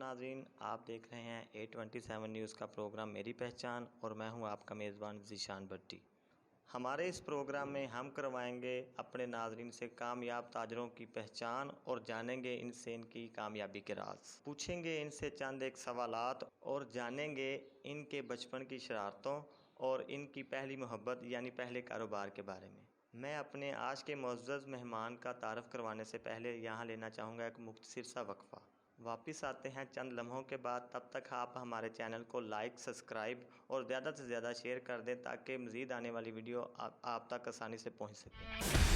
नाज़रीन, आप देख रहे हैं A27 न्यूज़ का प्रोग्राम मेरी पहचान और मैं हूं आपका मेज़बान ज़ीशान भट्टी। हमारे इस प्रोग्राम में हम करवाएंगे अपने नाज़रीन से कामयाब ताजरों की पहचान और जानेंगे इनसे इनकी कामयाबी के राज। पूछेंगे इनसे चंद एक सवालात और जानेंगे इनके बचपन की शरारतों और इनकी पहली मोहब्बत यानी पहले कारोबार के बारे में। मैं अपने आज के मुअज़्ज़ज़ मेहमान का तारफ़ करवाने से पहले यहाँ लेना चाहूँगा एक मुख्तसर सा वक्फ़ा। वापस आते हैं चंद लम्हों के बाद। तब तक आप हमारे चैनल को लाइक, सब्सक्राइब और ज़्यादा से ज़्यादा शेयर कर दें ताकि मज़ीद आने वाली वीडियो आप तक आसानी से पहुंच सके।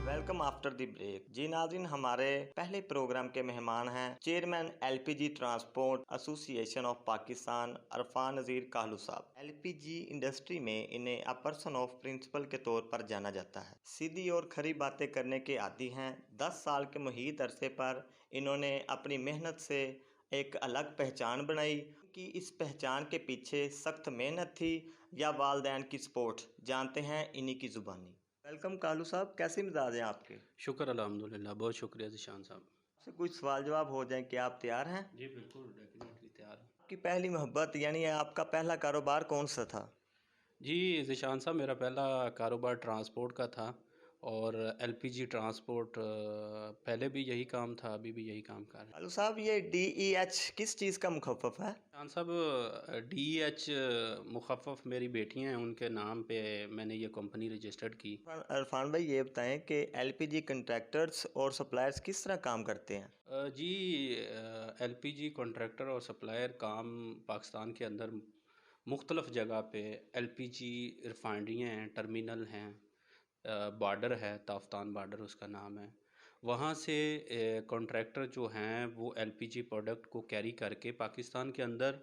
Welcome after the break. जी नाज़रीन, हमारे पहले प्रोग्राम के मेहमान हैं chairman LPG transport association of Pakistan Arfan Nazir Kahlu sahab. LPG industry में इन्हें अ पर्सन ऑफ प्रिंसिपल के तौर पर जाना जाता है। सीधी और खरी बातें करने के आदी हैं। 10 साल के मुहीत अरसे पर इन्होंने अपनी मेहनत से एक अलग पहचान बनाई कि इस पहचान के पीछे सख्त मेहनत थी या वालदैन की सपोर्ट, जानते हैं इन्हीं की ज़ुबानी। वेलकम कालू साहब, कैसे मिजाज हैं आपके? शुक्र अल्हम्दुलिल्लाह, बहुत शुक्रिया ज़ीशान साहब। आपसे कुछ सवाल जवाब हो जाए, क्या आप तैयार हैं? जी बिल्कुल, डेफिनेटली तैयार हूँ। आपकी पहली मोहब्बत यानी आपका पहला कारोबार कौन सा था? जी ज़ीशान साहब, मेरा पहला कारोबार ट्रांसपोर्ट का था और एलपीजी ट्रांसपोर्ट पहले भी यही काम था, अभी भी यही काम कर रहे हैं। कालू साहब, ये DEH किस चीज़ का मुखफ़्फ़फ़ है? ज़ीशान साहब, DEH मुखफ़्फ़फ़ मेरी बेटियाँ हैं, उनके नाम पे मैंने ये कंपनी रजिस्टर्ड की। अरफान भाई, ये बताएं कि एलपीजी कंट्रैक्टर्स और सप्लायर्स किस तरह काम करते हैं? जी, एलपीजी कॉन्ट्रैक्टर और सप्लायर काम पाकिस्तान के अंदर मुख्तलिफ़ जगह पे एलपीजी रिफाइनरियाँ हैं, टर्मिनल हैं, बॉर्डर है, ताफ्तान बॉर्डर उसका नाम है। वहाँ से कॉन्ट्रैक्टर जो हैं वो एलपीजी प्रोडक्ट को कैरी करके पाकिस्तान के अंदर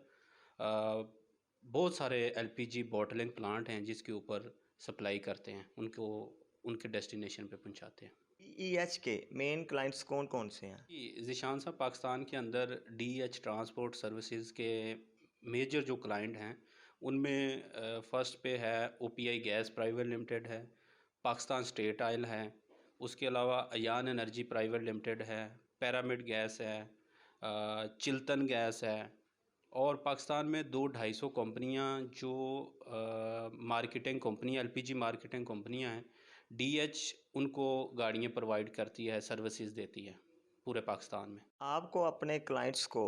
बहुत सारे एलपीजी बॉटलिंग प्लांट हैं जिसके ऊपर सप्लाई करते हैं, उनको उनके डेस्टिनेशन पे पहुँचाते हैं। DEH के मेन क्लाइंट्स कौन कौन से हैं? जी, ज़ीशान साहब, पाकिस्तान के अंदर DEH ट्रांसपोर्ट सर्विसेज के मेजर जो क्लाइंट हैं उनमें फ़र्स्ट पे है ओपीआई गैस प्राइवेट लिमिटेड है, पाकिस्तान स्टेट ऑयल है, उसके अलावा अयान एनर्जी प्राइवेट लिमिटेड है, पैरामिड गैस है, चिल्तन गैस है और पाकिस्तान में 200-250 कंपनियां जो मार्केटिंग कंपनियां एलपीजी मार्केटिंग कंपनियां हैं। DH उनको गाड़ियां प्रोवाइड करती है, सर्विसेज देती है पूरे पाकिस्तान में। आपको अपने क्लाइंट्स को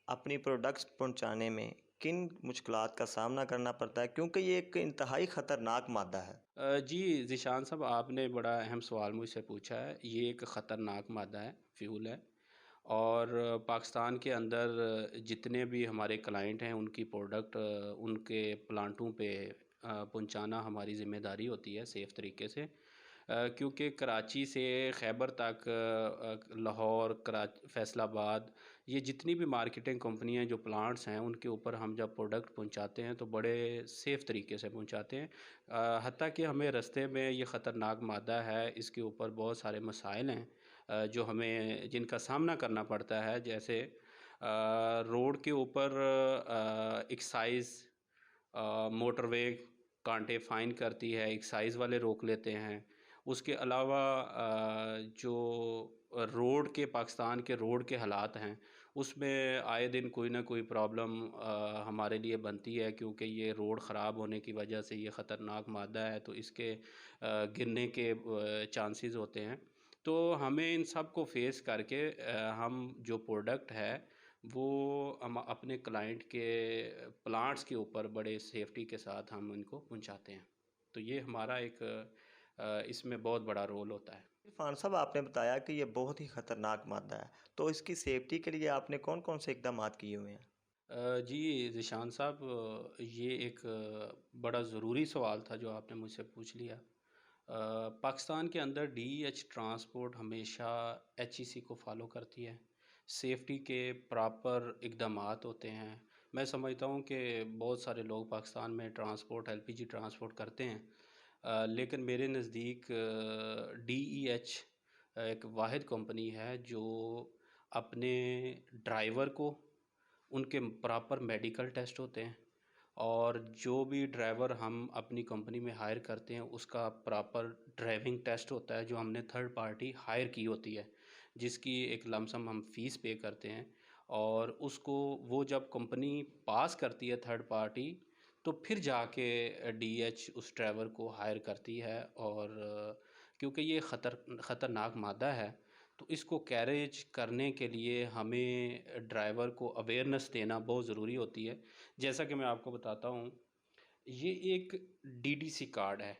अपनी प्रोडक्ट्स पहुंचाने में किन मुश्किलात का सामना करना पड़ता है, क्योंकि ये एक इंतहाई ख़तरनाक मादा है? जी ज़ीशान साहब, आपने बड़ा अहम सवाल मुझसे पूछा है। ये एक ख़तरनाक मादा है, फ्यूल है और पाकिस्तान के अंदर जितने भी हमारे क्लाइंट हैं उनकी प्रोडक्ट उनके प्लांटों पे पहुंचाना हमारी ज़िम्मेदारी होती है सेफ़ तरीके से, क्योंकि कराची से खैबर तक, लाहौर, फैसलाबाद, ये जितनी भी मार्केटिंग कंपनियां जो प्लांट्स हैं उनके ऊपर हम जब प्रोडक्ट पहुंचाते हैं तो बड़े सेफ़ तरीके से पहुंचाते हैं। हत्ता कि हमें रास्ते में ये ख़तरनाक मादा है, इसके ऊपर बहुत सारे मसाइल हैं जो हमें जिनका सामना करना पड़ता है। जैसे रोड के ऊपर एक्साइज़ मोटरवे कांटे फ़ाइन करती है, एक्साइज़ वाले रोक लेते हैं। उसके अलावा जो रोड के पाकिस्तान के रोड के हालात हैं उसमें आए दिन कोई ना कोई प्रॉब्लम हमारे लिए बनती है, क्योंकि ये रोड ख़राब होने की वजह से ये ख़तरनाक मादा है तो इसके गिरने के चांसेस होते हैं। तो हमें इन सब को फेस करके हम जो प्रोडक्ट है वो हम अपने क्लाइंट के प्लांट्स के ऊपर बड़े सेफ्टी के साथ हम उनको पहुंचाते हैं। तो ये हमारा एक इसमें बहुत बड़ा रोल होता है। इरफान साहब, आपने बताया कि ये बहुत ही ख़तरनाक मादा है, तो इसकी सेफ्टी के लिए आपने कौन कौन से इकदाम किए हुए हैं? जी ज़ीशान साहब, ये एक बड़ा ज़रूरी सवाल था जो आपने मुझसे पूछ लिया। पाकिस्तान के अंदर DEH ट्रांसपोर्ट हमेशा HEC को फॉलो करती है, सेफ्टी के प्रॉपर इक़दामात होते हैं। मैं समझता हूँ कि बहुत सारे लोग पाकिस्तान में ट्रांसपोर्ट एलपीजी ट्रांसपोर्ट करते हैं, लेकिन मेरे नज़दीक डीईएच एक वाहिद कंपनी है जो अपने ड्राइवर को, उनके प्रॉपर मेडिकल टेस्ट होते हैं, और जो भी ड्राइवर हम अपनी कंपनी में हायर करते हैं उसका प्रॉपर ड्राइविंग टेस्ट होता है जो हमने थर्ड पार्टी हायर की होती है, जिसकी एक लमसम हम फ़ीस पे करते हैं। और उसको वो जब कंपनी पास करती है थर्ड पार्टी, तो फिर जाके डीएच उस ड्राइवर को हायर करती है। और क्योंकि ये ख़तरनाक मादा है, तो इसको कैरेज करने के लिए हमें ड्राइवर को अवेयरनेस देना बहुत ज़रूरी होती है। जैसा कि मैं आपको बताता हूँ, ये एक डीडीसी कार्ड है।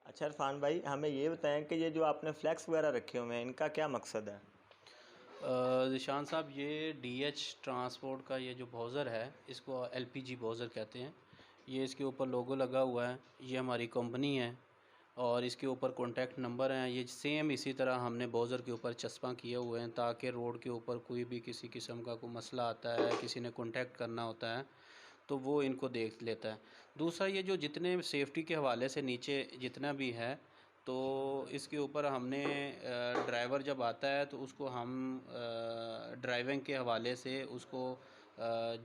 अच्छा इरफान भाई, हमें ये बताएं कि ये जो आपने फ्लैक्स वगैरह रखे हुए हैं, इनका क्या मकसद है? ज़िशान साहब, ये डीएच ट्रांसपोर्ट का ये जो ब्राउज़र है, इसको एलपीजी ब्राउज़र कहते हैं। ये इसके ऊपर लोगो लगा हुआ है, ये हमारी कंपनी है, और इसके ऊपर कॉन्टैक्ट नंबर हैं। ये सेम इसी तरह हमने ब्राउज़र के ऊपर चस्पा किए हुए हैं, ताकि रोड के ऊपर कोई भी किसी किस्म का कोई मसला आता है, किसी ने कॉन्टैक्ट करना होता है, तो वो इनको देख लेता है। दूसरा, ये जो जितने सेफ्टी के हवाले से नीचे जितना भी है, तो इसके ऊपर हमने ड्राइवर जब आता है तो उसको हम ड्राइविंग के हवाले से उसको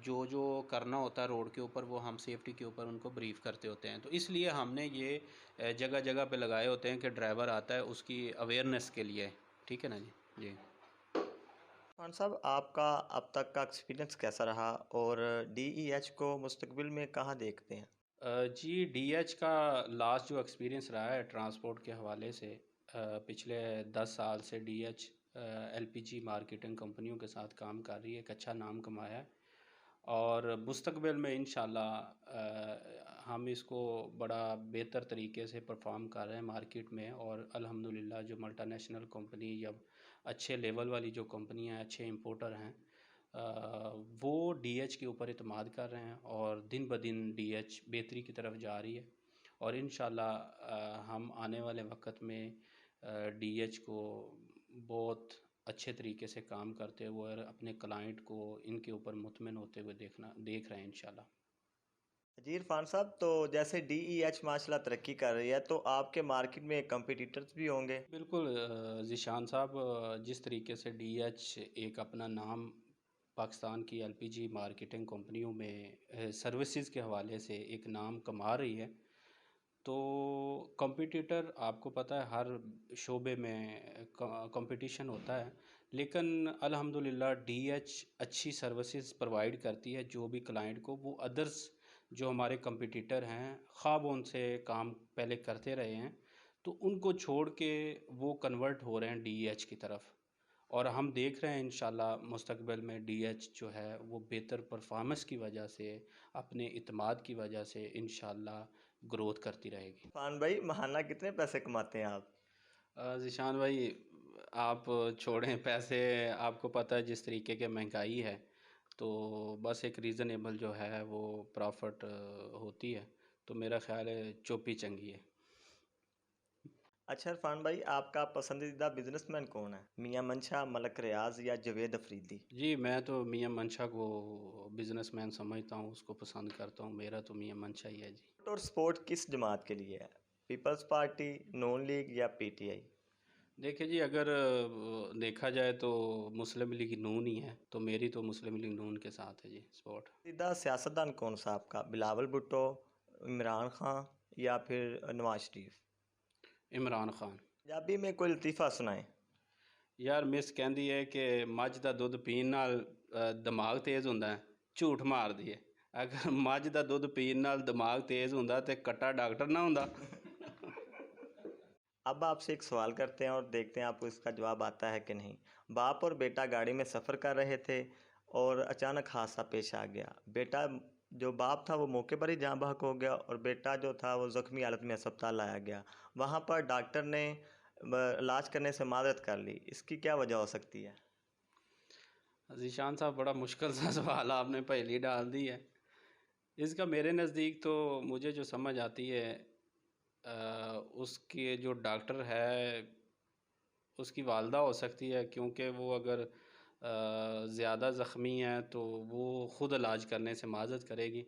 जो जो करना होता है रोड के ऊपर, वो हम सेफ्टी के ऊपर उनको ब्रीफ़ करते होते हैं। तो इसलिए हमने ये जगह जगह पे लगाए होते हैं कि ड्राइवर आता है उसकी अवेयरनेस के लिए। ठीक है ना जी? जी। इरफान साहब, आपका अब तक का एक्सपीरियंस कैसा रहा और डीईएच को मुस्तकबिल में कहाँ देखते हैं? जी, डीएच का लास्ट जो एक्सपीरियंस रहा है ट्रांसपोर्ट के हवाले से, पिछले 10 साल से डीएच एलपीजी मार्केटिंग कंपनियों के साथ काम कर रही है, एक अच्छा नाम कमाया है। और मुस्तकबिल में इंशाल्लाह हम इसको बड़ा बेहतर तरीके से परफॉर्म कर रहे हैं मार्केट में, और अल्हम्दुलिल्लाह जो मल्टीनेशनल कंपनी या अच्छे लेवल वाली जो कंपनियां अच्छे इंपोर्टर हैं, वो डीएच के ऊपर इत्माद कर रहे हैं, और दिन ब दिन डीएच बेहतरी की तरफ जा रही है। और इंशाल्लाह हम आने वाले वक्त में डीएच को बहुत अच्छे तरीके से काम करते हुए और अपने क्लाइंट को इनके ऊपर मुतमिन होते हुए देख रहे हैं इंशाल्लाह। जी इरफान साहब, तो जैसे डीईएच माशाल्लाह तरक्की कर रही है, तो आपके मार्केट में कंपटीटर्स भी होंगे? बिल्कुल ज़ीशान साहब, जिस तरीके से डीएच एक अपना नाम पाकिस्तान की एलपीजी मार्केटिंग कंपनियों में सर्विसेज के हवाले से एक नाम कमा रही है, तो कंपटीटर आपको पता है हर शोबे में कंपटीशन होता है। लेकिन अल्हम्दुलिल्लाह डीएच अच्छी सर्विसेज प्रोवाइड करती है जो भी क्लाइंट को, वो अदर्स जो हमारे कंपटीटर हैं, ख़्वाह वो उनसे काम पहले करते रहे हैं, तो उनको छोड़ के वो कन्वर्ट हो रहे हैं डीएच की तरफ। और हम देख रहे हैं इंशाल्लाह मुस्तकबिल में डीएच जो है वो बेहतर परफॉर्मेंस की वजह से, अपने इत्माद की वजह से इंशाल्लाह ग्रोथ करती रहेगी। इरफान भाई, महाना कितने पैसे कमाते हैं आप? ज़ीशान भाई, आप छोड़ें पैसे, आपको पता है जिस तरीके की महंगाई है, तो बस एक रीज़नेबल जो है वो प्रॉफिट होती है, तो मेरा ख़्याल है चोपी चंगी है। अच्छा इरफान भाई, आपका पसंदीदा बिजनेसमैन कौन है? मियां मंशा, मलक रियाज या जावेद अफरीदी? जी, मैं तो मियां मंशा को बिज़नेसमैन समझता हूँ, उसको पसंद करता हूँ, मेरा तो मियां मंशा ही है जी। और स्पोर्ट किस जमात के लिए है? पीपल्स पार्टी, नून लीग या पीटीआई? देखिए जी, अगर देखा जाए तो मुस्लिम लीग नून ही है, तो मेरी तो मुस्लिम लीग नून के साथ है जी सपोर्ट। सीधा सियासतदान कौन सा आपका? बिलावल भुट्टो, इमरान खान या फिर नवाज शरीफ? इमरान खान। पंजाबी में कोई लतीफ़ा सुनाए। यार मिस कहती है कि मझ का दुध पीण नाल दिमाग तेज़ होंदा है, झूठ मारदी है। अगर मझ का दुध पीण नाल दिमाग तेज़ होंदा ते कट्टा डॉक्टर ना होंदा। अब आपसे एक सवाल करते हैं और देखते हैं आपको इसका जवाब आता है कि नहीं। बाप और बेटा गाड़ी में सफ़र कर रहे थे और अचानक हादसा पेश आ गया। बेटा, जो बाप था वो मौके पर ही जाँ बहक हो गया और बेटा जो था वो ज़ख्मी हालत में अस्पताल लाया गया। वहाँ पर डॉक्टर ने इलाज करने से मादरत कर ली। इसकी क्या वजह हो सकती है? ज़ीशान साहब, बड़ा मुश्किल सा सवाल आपने पहेली डाल दी है। इसका मेरे नज़दीक तो मुझे जो समझ आती है, उसके जो डॉक्टर है उसकी वालदा हो सकती है, क्योंकि वो अगर ज़्यादा ज़ख्मी है तो वो ख़ुद इलाज करने से माज़रत करेगी।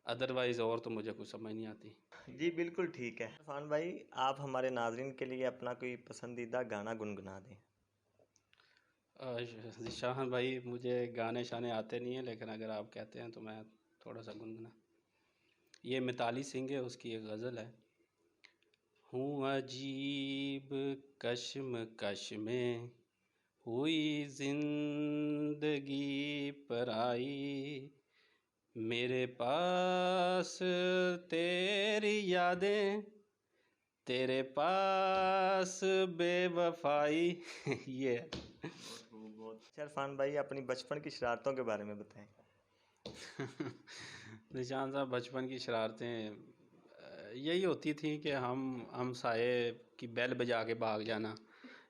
अदरवाइज़ और तो मुझे कुछ समझ नहीं आती। जी बिल्कुल ठीक है। इरफान भाई, आप हमारे नाज़रीन के लिए अपना कोई पसंदीदा गाना गुनगुना दें। ज़ीशान भाई, मुझे गाने शाने आते नहीं हैं, लेकिन अगर आप कहते हैं तो मैं थोड़ा सा गुनगुना। ये मिताली सिंह है, उसकी एक गज़ल है। हूँ अजीब कश्मकश में हुई जिंदगी पराई, मेरे पास तेरी यादें, तेरे पास बेवफाई। ये है। बहुत अच्छा। इरफान भाई, अपनी बचपन की शरारतों के बारे में बताएं। निशान साहब, बचपन की शरारतें यही होती थी कि हम साये की बेल बजा के भाग जाना,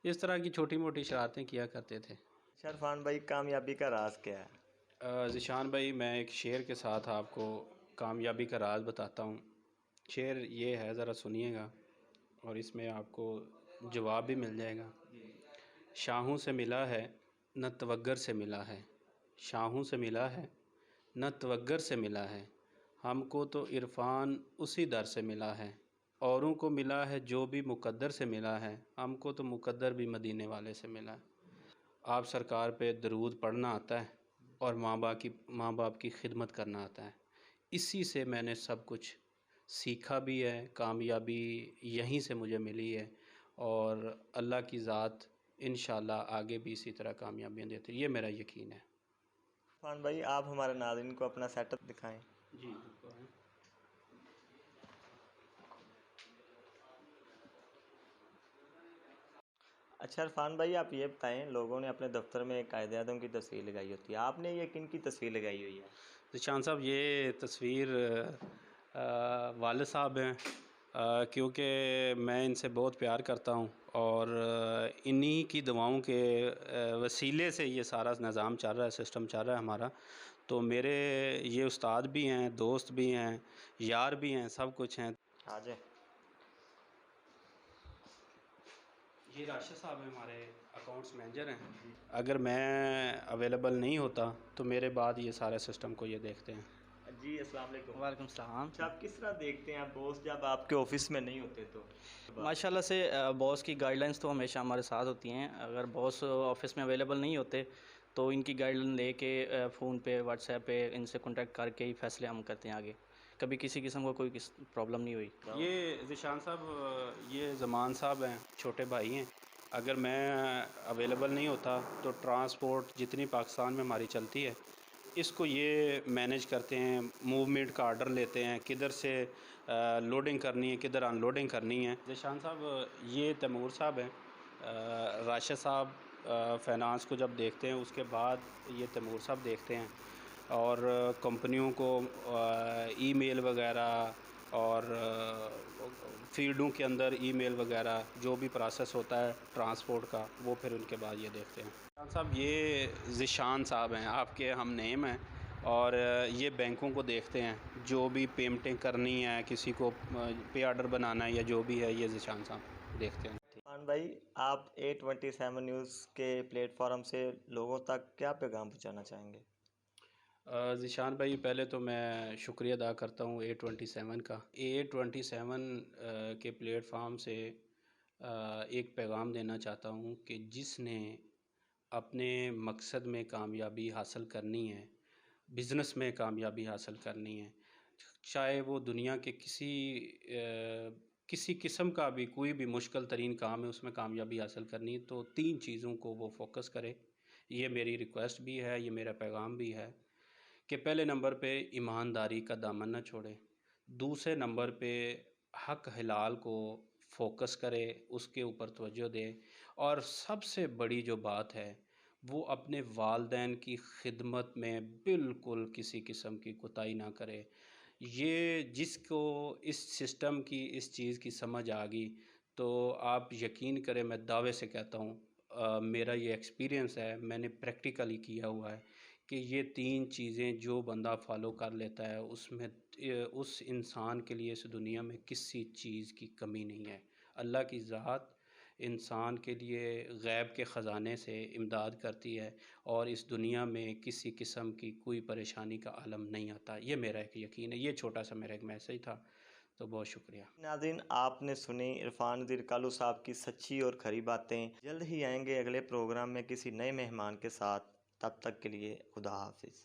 इस तरह की छोटी मोटी शरारतें किया करते थे। अच्छा इरफान भाई, कामयाबी का राज क्या है? ज़िशान भाई, मैं एक शेर के साथ आपको कामयाबी का राज बताता हूँ। शेर ये है, ज़रा सुनिएगा और इसमें आपको जवाब भी मिल जाएगा। शाहों से मिला है न तवग्गर से मिला है, शाहों से मिला है न तवग्गर से मिला है, हमको तो इरफान उसी दर से मिला है, औरों को मिला है जो भी मुकद्दर से मिला है, हमको तो मुकद्दर भी मदीने वाले से मिला है। आप सरकार पे दरूद पढ़ना आता है और माँ बाप की खिदमत करना आता है। इसी से मैंने सब कुछ सीखा भी है, कामयाबी यहीं से मुझे मिली है, और अल्लाह की ज़ात इंशाल्लाह आगे भी इसी तरह कामयाबियाँ देती है, ये मेरा यकीन है। इरफान भाई, आप हमारे नाज़रीन को अपना सेटअप दिखाएं। जी बिल्कुल। अच्छा इरफान भाई, आप ये बताएं, लोगों ने अपने दफ्तर में कायदे आज़म की तस्वीर लगाई होती है, आपने ये किन की तस्वीर लगाई हुई है? निशान साहब, ये तस्वीर वालिद साहब हैं, क्योंकि मैं इनसे बहुत प्यार करता हूँ और इन्हीं की दुआओं के वसीले से ये सारा निज़ाम चल रहा है, सिस्टम चल रहा है हमारा। तो मेरे ये उस्ताद भी हैं, दोस्त भी हैं, यार भी हैं, सब कुछ हैं। हाँ जी। ये राशिद साहब हैं, हमारे अकाउंट्स मैनेजर हैं। अगर मैं अवेलेबल नहीं होता तो मेरे बाद ये सारे सिस्टम को ये देखते हैं। जी अस्सलाम वालेकुम। वालेकुम सलाम। अच्छा, आप किस तरह देखते हैं आप बॉस जब आपके ऑफिस में नहीं होते तो? माशाल्लाह से बॉस की गाइडलाइंस तो हमेशा हमारे साथ होती हैं। अगर बॉस ऑफिस में अवेलेबल नहीं होते तो इनकी गाइडलाइन लेके फ़ोन पे व्हाट्सएप पे इनसे कांटेक्ट करके ही फ़ैसले हम करते हैं आगे। कभी किसी किस्म का कोई प्रॉब्लम नहीं हुई। ये ज़िशान साहब, ये ज़मान साहब हैं, छोटे भाई हैं। अगर मैं अवेलेबल नहीं होता तो ट्रांसपोर्ट जितनी पाकिस्तान में हमारी चलती है, इसको ये मैनेज करते हैं, मूवमेंट का आर्डर लेते हैं, किधर से लोडिंग करनी है, किधर अनलोडिंग करनी है। ज़िशान साहब, ये तैमूर साहब हैं। राशिद साहब फ़ाइनांस को जब देखते हैं उसके बाद ये तैमूर साहब देखते हैं, और कंपनियों को ईमेल वगैरह और फ़ील्डों के अंदर ईमेल वगैरह जो भी प्रोसेस होता है ट्रांसपोर्ट का, वो फिर उनके बाद ये देखते हैं। ज़िशान साहब, ये ज़िशान साहब हैं, आपके हम नेम हैं, और ये बैंकों को देखते हैं, जो भी पेमेंटें करनी है, किसी को पे ऑर्डर बनाना है या जो भी है, ये ज़िशान साहब देखते हैं। इरफान भाई, आप A27 न्यूज़ के प्लेटफॉर्म से लोगों तक क्या पैगाम पहुंचाना चाहेंगे? ज़िशान भाई, पहले तो मैं शुक्रिया अदा करता हूँ A27 का। A27 के प्लेटफार्म से एक पैगाम देना चाहता हूँ कि जिसने अपने मकसद में कामयाबी हासिल करनी है, बिज़नेस में कामयाबी हासिल करनी है, चाहे वो दुनिया के किसी किस्म का भी कोई भी मुश्किल तरीन काम है, उसमें कामयाबी हासिल करनी है, तो 3 चीज़ों को वो फ़ोकस करे। ये मेरी रिक्वेस्ट भी है, ये मेरा पैगाम भी है कि पहले नंबर पे ईमानदारी का दामन न छोड़े, दूसरे नंबर पे हक हलाल को फ़ोकस करे, उसके ऊपर तवज्जो दे, और सबसे बड़ी जो बात है वो अपने वालदैन की खिदमत में बिल्कुल किसी किस्म की कोताही ना करे। ये जिसको इस सिस्टम की, इस चीज़ की समझ आ गई, तो आप यकीन करें, मैं दावे से कहता हूँ, मेरा ये एक्सपीरियंस है, मैंने प्रैक्टिकली किया हुआ है कि ये 3 चीज़ें जो बंदा फ़ॉलो कर लेता है उसमें उस इंसान के लिए इस दुनिया में किसी चीज़ की कमी नहीं है। अल्लाह की ज़ात इंसान के लिए गैब के ख़ज़ाने से इमदाद करती है और इस दुनिया में किसी किस्म की कोई परेशानी का आलम नहीं आता। ये मेरा एक यकीन है। ये छोटा-सा मेरा एक मैसेज था, तो बहुत शुक्रिया। नाज़रीन, आपने सुनी इरफान नज़ीर कालू साहब की सच्ची और खरी बातें। जल्द ही आएंगे अगले प्रोग्राम में किसी नए मेहमान के साथ। तब तक के लिए खुदा हाफिज़।